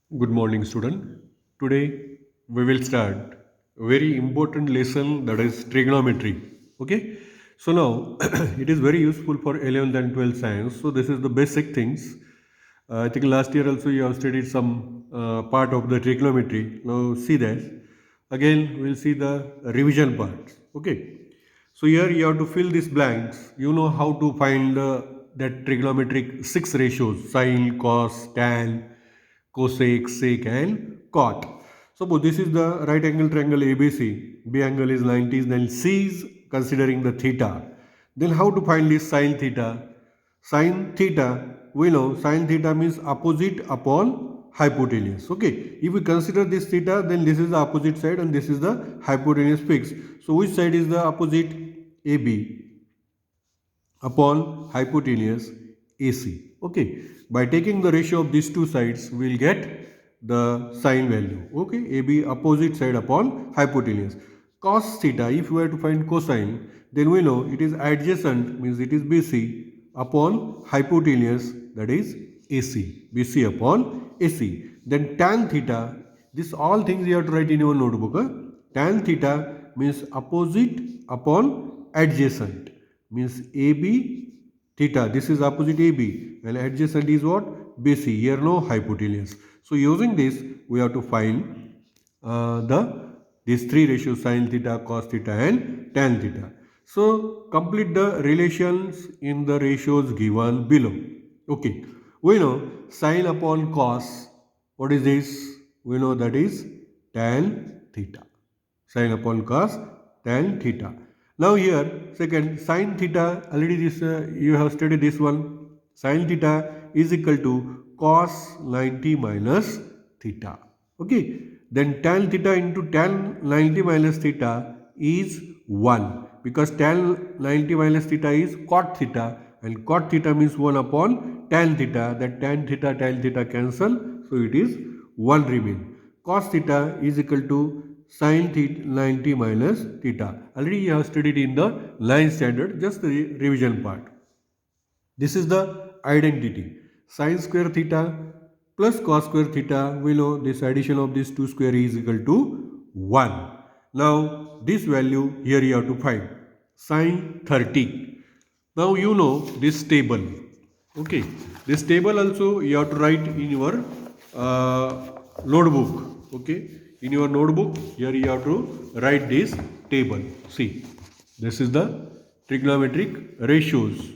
Good morning, student. Today we will start a very important lesson, that is trigonometry. Okay. So now it is very useful for 11th and 12th science. So this is the basic things. I think last year also you have studied some part of the trigonometry. Now see that. Again we will see the revision part. Okay. So here you have to fill these blanks. You know how to find that trigonometric six ratios: sine, cos, tan, cosec, sec and cot. Suppose this is the right angle triangle ABC. B angle is 90, then C is considering the theta. Then how to find this sine theta? Sine theta, we know sine theta means opposite upon hypotenuse. Okay. If we consider this theta, then this is the opposite side and this is the hypotenuse fixed. So which side is the opposite? AB upon hypotenuse AC. Okay. By taking the ratio of these two sides, we will get the sine value. Okay. AB opposite side upon hypotenuse. Cos theta, if we were to find cosine, then we know it is adjacent, means it is BC upon hypotenuse, that is AC. BC upon AC. Then tan theta, this all things you have to write in your notebook. Tan theta means opposite upon adjacent, means AB theta, this is opposite AB and adjacent is what? BC. Here no hypotenuse. So using this we have to find the these three ratios: sin theta, cos theta and tan theta. So complete the relations in the ratios given below. Okay. We know sin upon cos, what is this? We know that is tan theta. Sin upon cos, tan theta. Now here second, sin theta, already this you have studied this one. Sin theta is equal to cos 90 minus theta. Okay. Then tan theta into tan 90 minus theta is 1, because tan 90 minus theta is cot theta and cot theta means 1 upon tan theta. That tan theta cancel, so it is 1 remain. Cos theta is equal to sin theta 90 minus theta. Already you have studied in the 9th standard, just the revision part. This is the identity. Sin square theta plus cos square theta, we know this addition of these two square is equal to 1. Now this value here you have to find. Sin 30. Now you know this table. Okay. This table also you have to write in your notebook. Okay. In your notebook here you have to write this table. See, this is the trigonometric ratios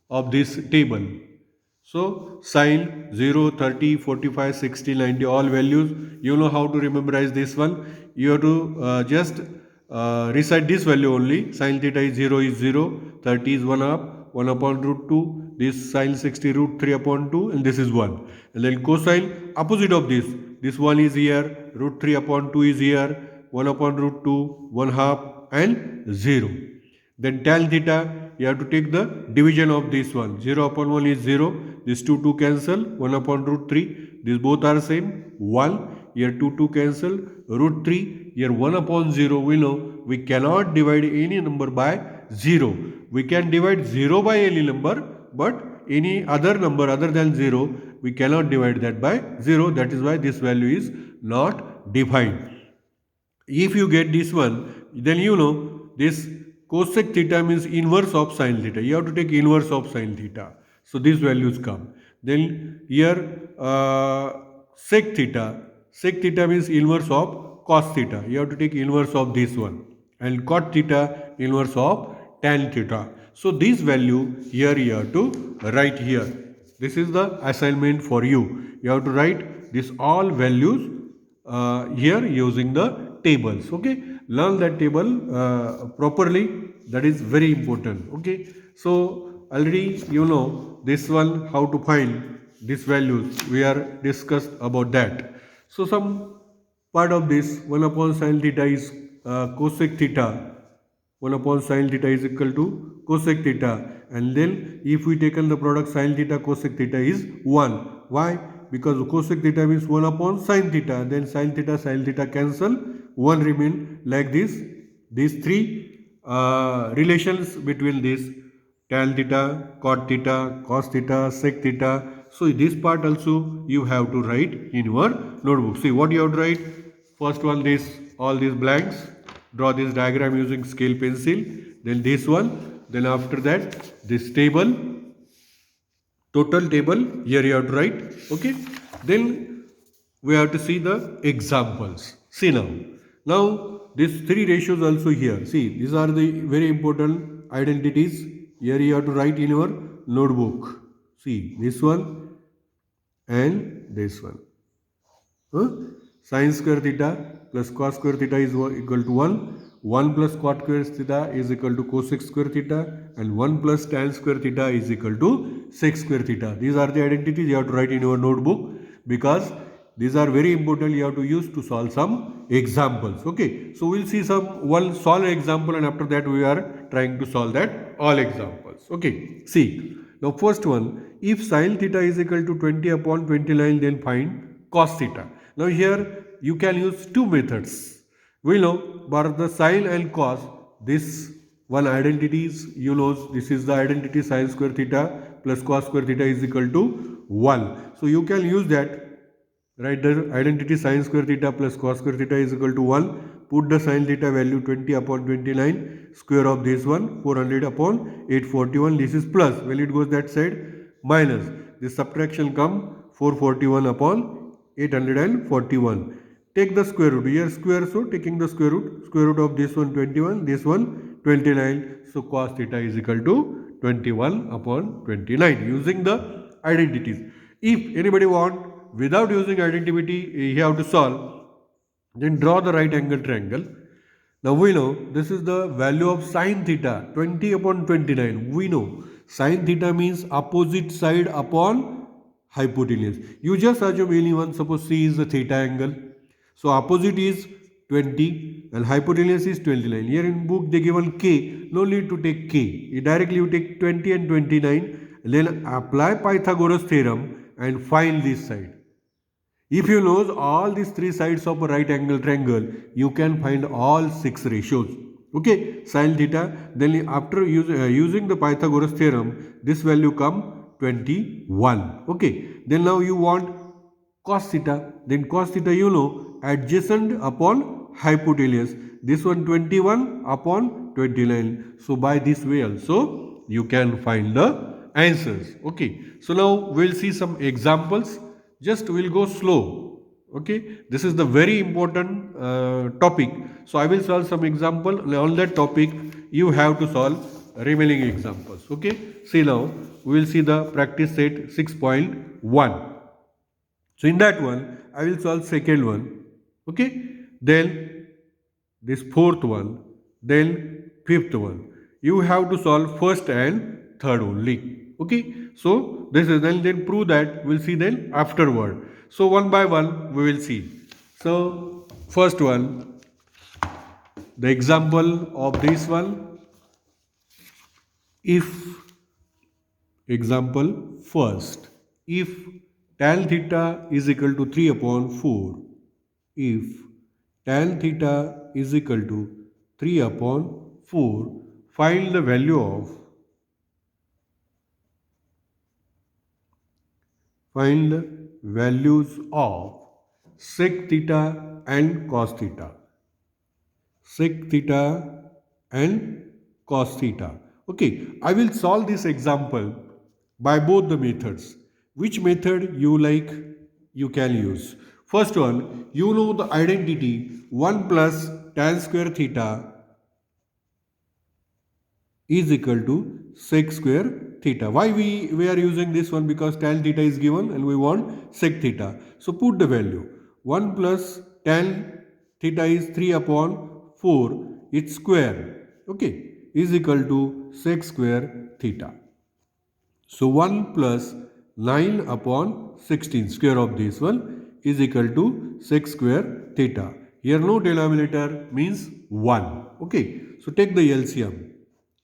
of this table. So sine 0, 30, 45, 60, 90, all values. You know how to memorize this one. You have to just recite this value only. Sine theta is 0, 30 is 1 half, 1 upon root 2. This sine 60 root 3 upon 2 and this is 1. And then cosine opposite of this. This 1 is here, root 3 upon 2 is here, 1 upon root 2, 1 half and 0. Then tan theta, you have to take the division of this one. 0 upon 1 is 0. This 2 cancel. 1 upon root 3. These both are same. 1. Here 2 cancel. Root 3. Here 1 upon 0. We know we cannot divide any number by 0. We can divide 0 by any number, but any other number other than 0, we cannot divide that by 0. That is why this value is not defined. If you get this one, then you know this cosec theta means inverse of sin theta. You have to take inverse of sin theta. So these values come. Then here sec theta means inverse of cos theta. You have to take inverse of this one. And cot theta inverse of tan theta. So this value here you have to write here. This is the assignment for you. You have to write this all values here using the tables. Okay. Learn that table properly. That is very important. Okay. So already you know this one, how to find these values. We are discussed about that. So some part of this 1 upon sin theta is cosec theta. 1 upon sin theta is equal to cosec theta, and then if we taken the product sin theta cosec theta is 1. Why? Because cosec theta means 1 upon sin theta, then sin theta cancel, 1 remain like this. These three relations between this tan theta, cot theta, cos theta, sec theta. So this part also you have to write in your notebook. See what you have to write. First one, this, all these blanks. Draw this diagram using scale pencil. Then this one. Then after that, this table. Total table. Here you have to write. Okay. Then we have to see the examples. See now. Now these three ratios also here. See, these are the very important identities. Here you have to write in your notebook. See, this one and this one. Sin square theta plus cos square theta is equal to 1. 1 plus cot square theta is equal to cosec square theta, and 1 plus tan square theta is equal to sec square theta. These are the identities you have to write in your notebook, because these are very important you have to use to solve some examples. Okay, so we'll see one solve example, and after that we are trying to solve that all examples. Okay, see now first one, if sin theta is equal to 20 upon 29, then find cos theta. Now here you can use two methods. We know, but the sin and cos, this one identities, you know, this is the identity sin square theta plus cos square theta is equal to 1. So you can use that. Write the identity sin square theta plus cos square theta is equal to 1. Put the sin theta value 20 upon 29, square of this one 400 upon 841. This is plus. When it goes that side, minus. This subtraction come 441 upon 841. Take the square root. Here square, so taking the square root of this one 21, this one 29. So cos theta is equal to 21 upon 29 using the identities. If anybody want, without using identity, you have to solve, then draw the right angle triangle. Now we know this is the value of sin theta 20 upon 29. We know sin theta means opposite side upon hypotenuse. You just assume anyone, suppose C is the theta angle. So opposite is 20 and hypotenuse is 29. Here in book they given K. No need to take K. Directly you take 20 and 29 and then apply Pythagoras theorem and find this side. If you know all these three sides of a right angle triangle, you can find all six ratios. Okay, sin theta. Then after using the Pythagoras theorem, this value come 21. Okay. Then now you want cos theta. Then cos theta, you know, adjacent upon hypotenuse. This one 21 upon 29. So by this way also you can find the answers. Okay. So now we'll see some examples. Just we'll go slow. Okay. This is the very important topic. So I will solve some example. On that topic you have to solve remaining examples. Okay. See now we will see the practice set 6.1. So in that one I will solve second one. Okay. Then this fourth one. Then fifth one. You have to solve first and third only. Okay. So this is then prove that. We'll see then afterward. So one by one we will see. So first one, the example of this one. If example first, if tan theta is equal to 3 upon 4, if tan theta is equal to 3 upon 4, find the value of values of sec theta and cos theta. Sec theta and cos theta. Okay, I will solve this example by both the methods. Which method you like, you can use. First one, you know the identity 1 plus tan square theta is equal to sec square theta. Why we are using this one? Because tan theta is given and we want sec theta. So put the value. 1 plus tan theta is 3 upon 4, its square, okay, is equal to sec square theta. So 1 plus 9 upon 16, square of this one, is equal to sec square theta. Here no denominator means 1. Okay. So take the LCM,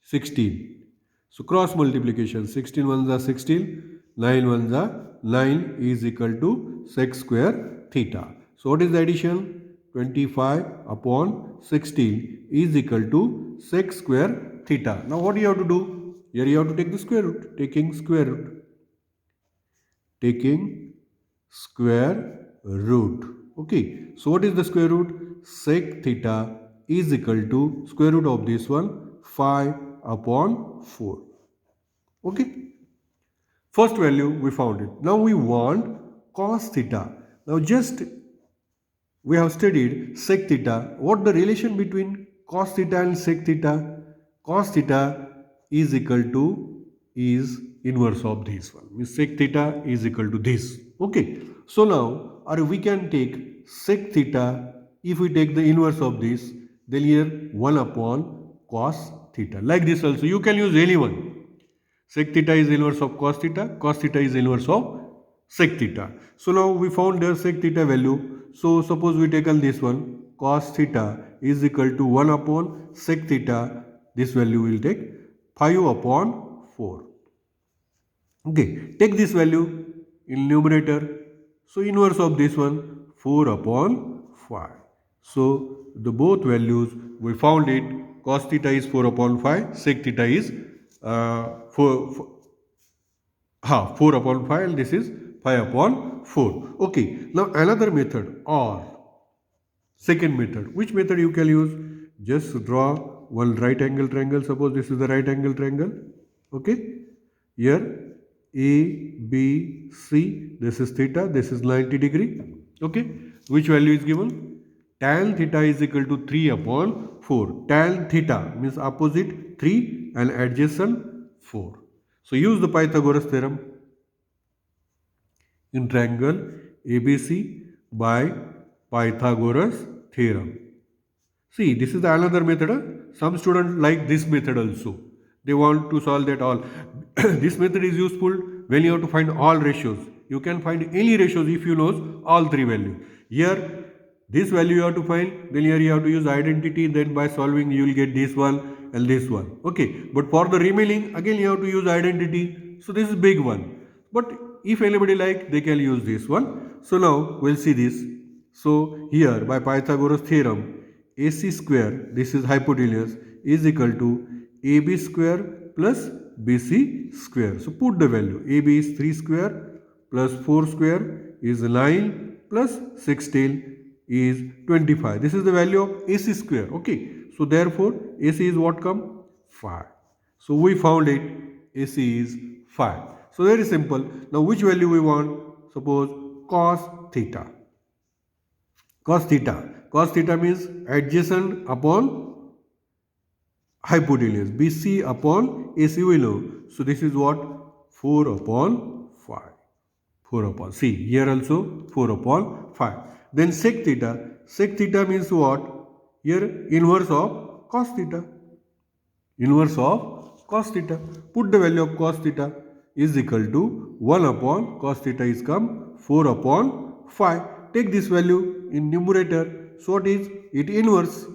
16. So cross multiplication, 16 ones are 16, 9 ones are 9 is equal to sec square theta. So what is the addition? 25 upon 16 is equal to sec square theta. Now what do you have to do? Here you have to take the square root, taking square root. taking square root. Okay, so what is the square root? Sec theta is equal to square root of this one 5 upon 4. Okay, first value we found it. Now we want cos theta. Now just we have studied sec theta. What the relation between cos theta and sec theta? Cos theta is equal to is inverse of this one. Means sec theta is equal to this. Okay. So now or we can take sec theta. If we take the inverse of this, then here 1 upon cos theta. Like this also you can use any one. Sec theta is inverse of cos theta is inverse of sec theta. So now we found the sec theta value. So suppose we take this one, cos theta is equal to 1 upon sec theta. This value will take 5 upon 4. Okay, take this value in numerator. So inverse of this one, 4 upon 5. So the both values we found it. Cos theta is 4 upon 5, sec theta is 4 upon 5 and this is 5 upon 4. Okay, now another method or second method. Which method you can use? Just draw one right angle triangle. Suppose this is the right angle triangle. Okay, here A, B, C, this is theta, this is 90 degree. Okay, which value is given? Tan theta is equal to 3 upon 4. Tan theta means opposite 3 and adjacent 4. So use the Pythagoras theorem in triangle ABC by Pythagoras theorem. See, this is another method. Some students like this method also. They want to solve that all. This method is useful when you have to find all ratios. You can find any ratios if you know all three values. Here, this value you have to find, then here you have to use identity, then by solving you will get this one and this one. Okay, but for the remaining, again you have to use identity. So this is big one. But if anybody like, they can use this one. So now we'll see this. So here by Pythagoras theorem, AC square, this is hypotenuse, is equal to AB square plus BC square. So put the value. AB is 3 square plus 4 square is 9 plus 16 is 25. This is the value of AC square. Okay. So therefore AC is what come? 5. So we found it. AC is 5. So very simple. Now which value we want? Suppose cos theta. Cos theta. Cos theta means adjacent upon hypotenuse. BC upon AC we know. So this is what? 4 upon 5. 4 upon. See here also 4 upon 5. Then sec theta. Sec theta means what? Here inverse of cos theta. Inverse of cos theta. Put the value of cos theta is equal to 1 upon cos theta is come 4 upon 5. Take this value in numerator. So what is it inverse?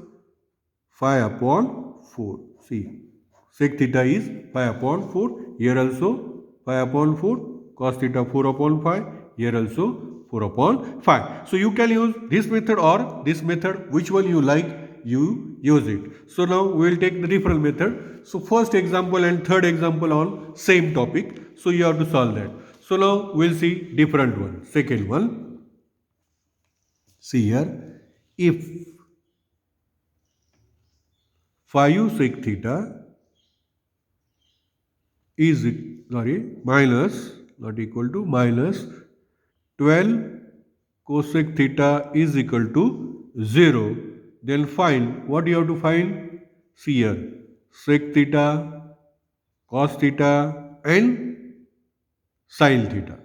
5 upon 4. See, sec theta is 5 upon 4. Here also 5 upon 4. Cos theta 4 upon 5. Here also 4 upon 5. So you can use this method or this method. Which one you like, you use it. So now we will take the different method. So first example and third example on same topic. So you have to solve that. So now we will see different one. Second one. See here. If 5 sec theta is minus not equal to minus 12 cosec theta is equal to 0, then find what you have to find. See here, sec theta, cos theta and sin theta.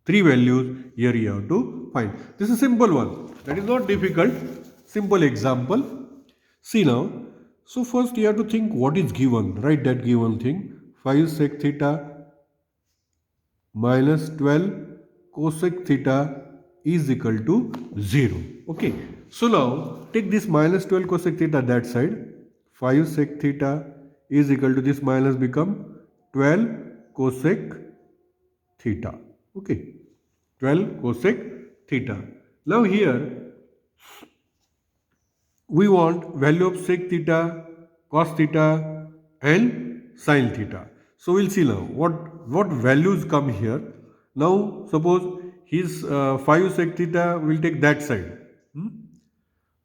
Three values here you have to find. This is a simple one. That is not difficult. Simple example. See now. So first you have to think what is given. Write that given thing. 5 sec theta minus 12 cosec theta is equal to 0. Okay. So now take this minus 12 cosec theta that side. 5 sec theta is equal to this minus become 12 cosec theta. Okay. 12 cosec theta. Now here we want value of sec theta, cos theta and sin theta. So we'll see now what what values come here. Now suppose his 5 sec theta will take that side. Hmm?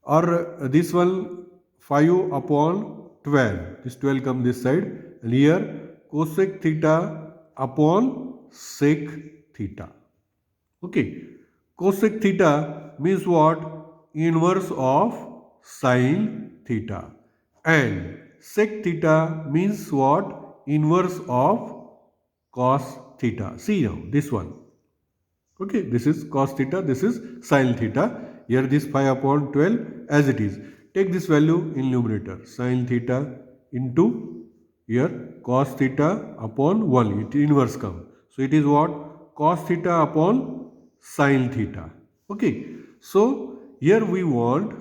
Or this one 5 upon 12. This 12 come this side, and here cosec theta upon sec theta. Okay. Cosec theta means what? Inverse of sine theta. And sec theta means what? Inverse of cos theta. See now this one. Okay, this is cos theta, this is sin theta. Here this 5 upon 12 as it is. Take this value in numerator. Sin theta into here cos theta upon 1. It inverse come. So it is what? Cos theta upon sin theta. Okay. So here we want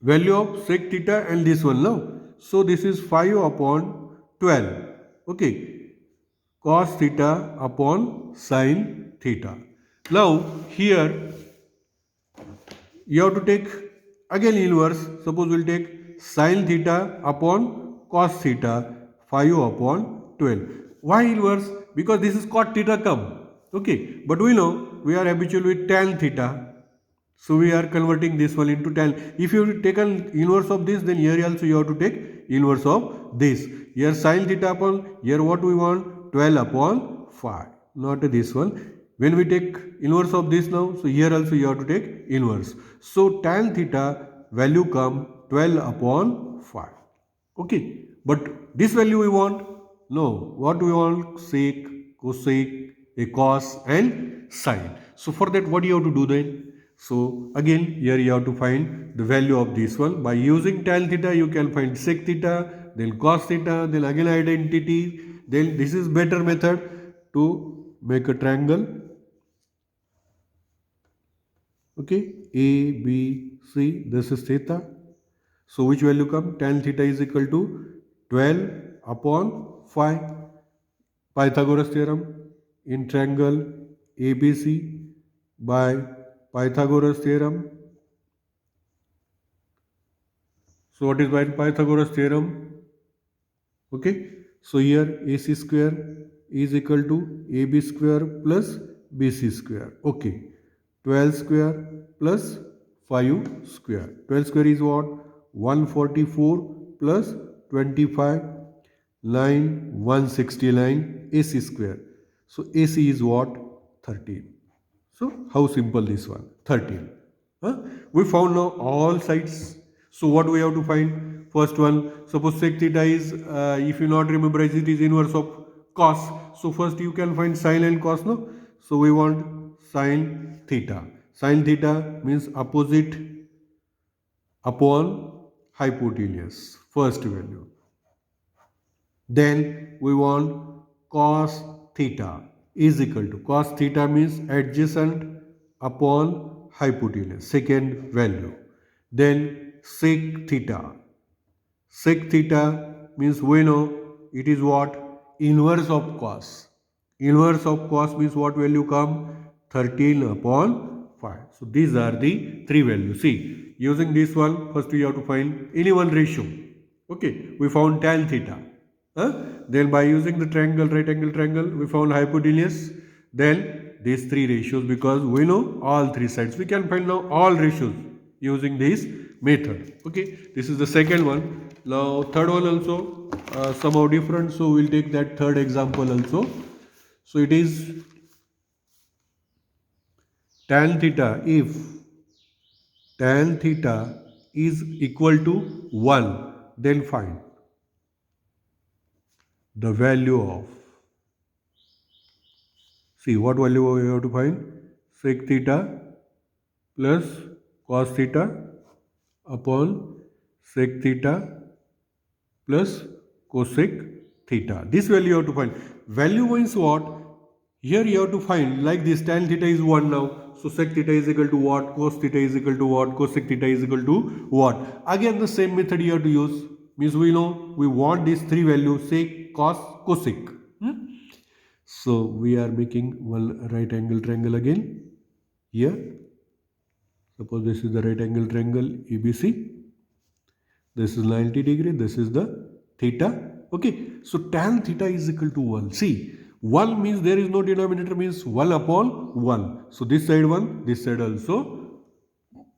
value of sec theta and this one now. So this is 5 upon 12. Okay. Cos theta upon sin theta. Now here you have to take again inverse. Suppose we'll take sin theta upon cos theta 5 upon 12. Why inverse? Because this is cot theta come. Okay. But we know we are habitual with tan theta. So we are converting this one into tan. If you take an inverse of this, then here also you have to take inverse of this. Here sin theta upon, here what we want? 12 upon 5. Not this one. When we take inverse of this now, so here also you have to take inverse. So tan theta value come 12 upon 5. Okay. But this value we want? No. What we want? Sec, cosec, a cos and sine. So for that what you have to do then? So again here you have to find the value of this one. By using tan theta you can find sec theta, then cos theta, then again identity. Then this is better method to make a triangle. Okay, A, B, C, this is theta. So which value come? Tan theta is equal to 12 upon 5. Pythagoras theorem in triangle ABC by Pythagoras theorem. So what is by Pythagoras theorem? Okay. So here AC square is equal to AB square plus BC square. Okay. 12 square plus 5 square. 12 square is what? 144 plus 25, 9, 169 AC square. So AC is what? 13. So how simple this one? 13. Huh? We found now all sides. So what we have to find? First one, suppose sec theta is, if you not remember, it is inverse of cos. So first you can find sine and cos, no? So we want sine theta. Sine theta means opposite upon hypotenuse, first value. Then we want cos theta is equal to, cos theta means adjacent upon hypotenuse, second value. Then sec theta. Sec theta means we know it is what? Inverse of cos. Inverse of cos means what value come? 13 upon 5. So these are the three values. See, using this one, first we have to find any one ratio. Okay, we found tan theta. Then by using the triangle, right angle triangle, we found hypotenuse. Then these three ratios, because we know all three sides. We can find now all ratios using this method. Okay, this is the second one. Now third one also somehow different. So we'll take that third example also. So it is tan theta. If tan theta is equal to 1, then find the value of, see what value we have to find? Sec theta plus cos theta upon sec theta plus cosec theta. This value you have to find. Value means what? Here you have to find like this, tan theta is 1 now. So sec theta is equal to what? Cos theta is equal to what? Cosec theta is equal to what? Again the same method you have to use. Means we know we want these three values, sec, cos, cosec. So we are making one right angle triangle again here. Suppose this is the right angle triangle ABC. This is 90 degree. This is the theta. Okay, so tan theta is equal to 1. See, 1 means there is no denominator, means 1 upon 1. So this side 1, this side also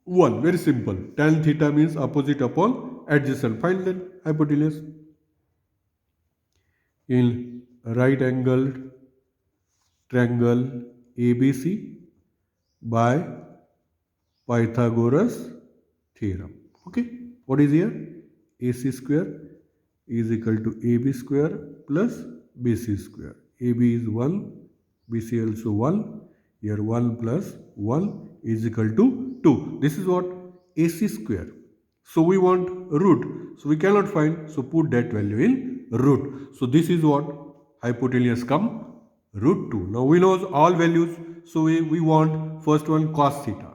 1. Very simple. Tan theta means opposite upon adjacent. Find then hypotenuse. In right angled triangle ABC by Pythagoras theorem. Okay, what is here? AC square is equal to AB square plus BC square. AB is 1, BC also 1. Here 1 plus 1 is equal to 2. This is what? AC square. So we want root. So we cannot find. So put that value in root. So this is what? Hypotenuse come root 2. Now we know all values. So we want first one cos theta.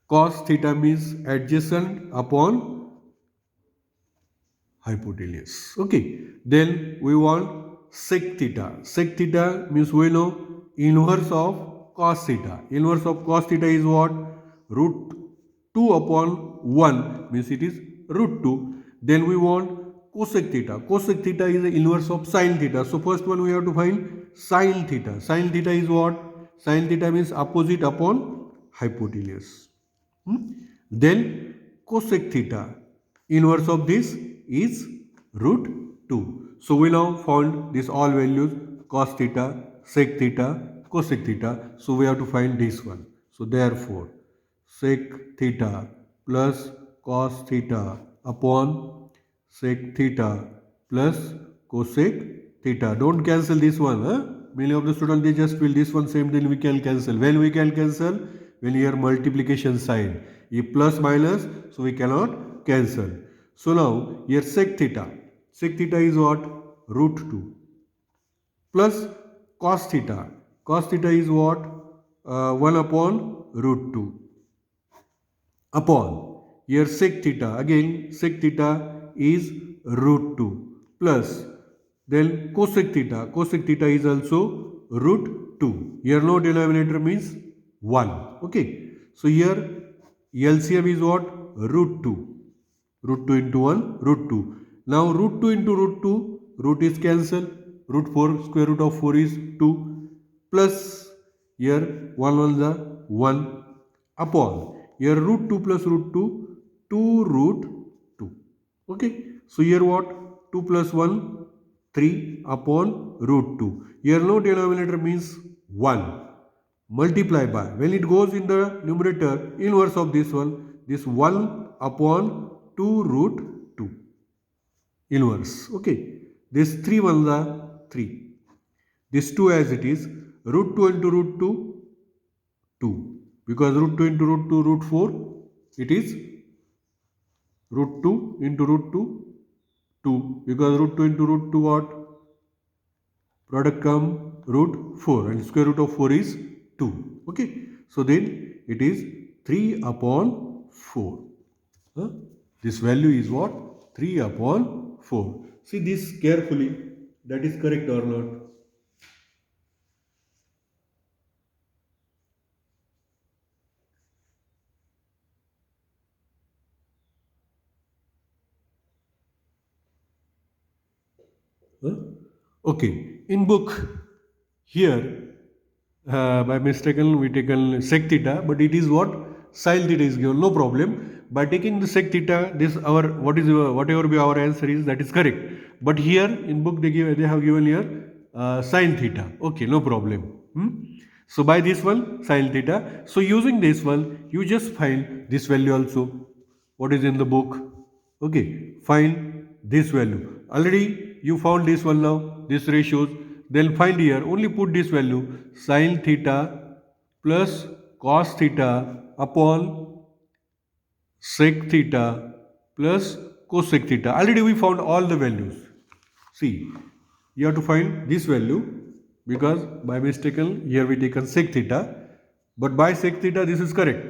Cos theta means adjacent upon hypotenuse. Okay. Then we want sec theta. Sec theta means we know inverse of cos theta. Inverse of cos theta is what? Root 2 upon 1 means it is root 2. Then we want cosec theta. Cosec theta is the inverse of sin theta. So first one we have to find sin theta. Sin theta is what? Sin theta means opposite upon hypotenuse. Then cosec theta. Inverse of this is root 2. So we now found this all values cos theta, sec theta, cosec theta. So we have to find this one. So therefore sec theta plus cos theta upon sec theta plus cosec theta. Don't cancel this one. Many of the students they just feel this one same, then we can cancel. When we can cancel? When here multiplication sign. If plus minus, so we cannot cancel. So now here sec theta. Sec theta is what? Root 2. Plus cos theta. Cos theta is what? 1 upon root 2. Upon. Here sec theta. Again sec theta is root 2. Plus. Then cosec theta. Cosec theta is also root 2. Here no denominator means 1. Okay. So here LCM is what? Root 2. Root 2 into 1, root 2. Now root 2 into root 2, root is cancelled. Root 4, square root of 4 is 2. Plus here 1 1 the 1 upon. Here root 2 plus root 2, 2 root 2. Okay. So here what? 2 plus 1, 3 upon root 2. Here no denominator means 1. Multiply by. When it goes in the numerator, inverse of this 1 upon 2 root 2. Inverse. Okay. This 3 1s are 3. This 2 as it is. Root 2 into root 2, 2. Because root 2 into root 2, root 4, it is root 2 into root 2, 2. Because root 2 into root 2 what? Product come root 4 and square root of 4 is 2. Okay. So then it is 3 upon 4. This value is what? 3 upon 4. See this carefully. That is correct or not? Okay. In book here by mistaken we taken sec theta, but it is what? Sin theta is given, no problem. By taking the sec theta, this our whatever be our answer is, that is correct. But here in book they have given here sin theta. Okay, no problem. So by this one sin theta. So using this one, you just find this value also. What is in the book? Okay, find this value. Already you found this one now. This ratios. Then find here, only put this value, sin theta plus cos theta upon sec theta plus cosec theta. Already we found all the values. See, you have to find this value because by mistaken here we taken sec theta, but by sec theta this is correct.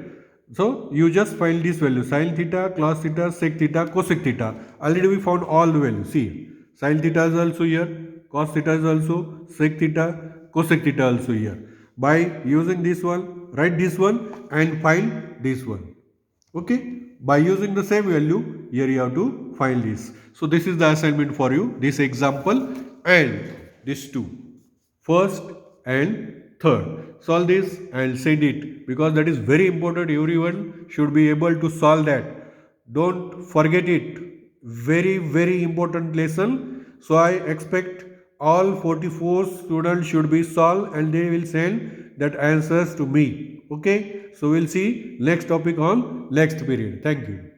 So you just find this value, sin theta, cos theta, sec theta, cosec theta. Already we found all the values. See, sin theta is also here. Cos theta is also, sec theta, cosec theta also here. By using this one, write this one and find this one. Okay. By using the same value, here you have to find this. So this is the assignment for you, this example and this two, first and third. Solve this and send it, because that is very important. Everyone should be able to solve that. Don't forget it. Very, very important lesson. So I expect all 44 students should be solved and they will send that answers to me. Okay. So we'll see next topic on next period. Thank you.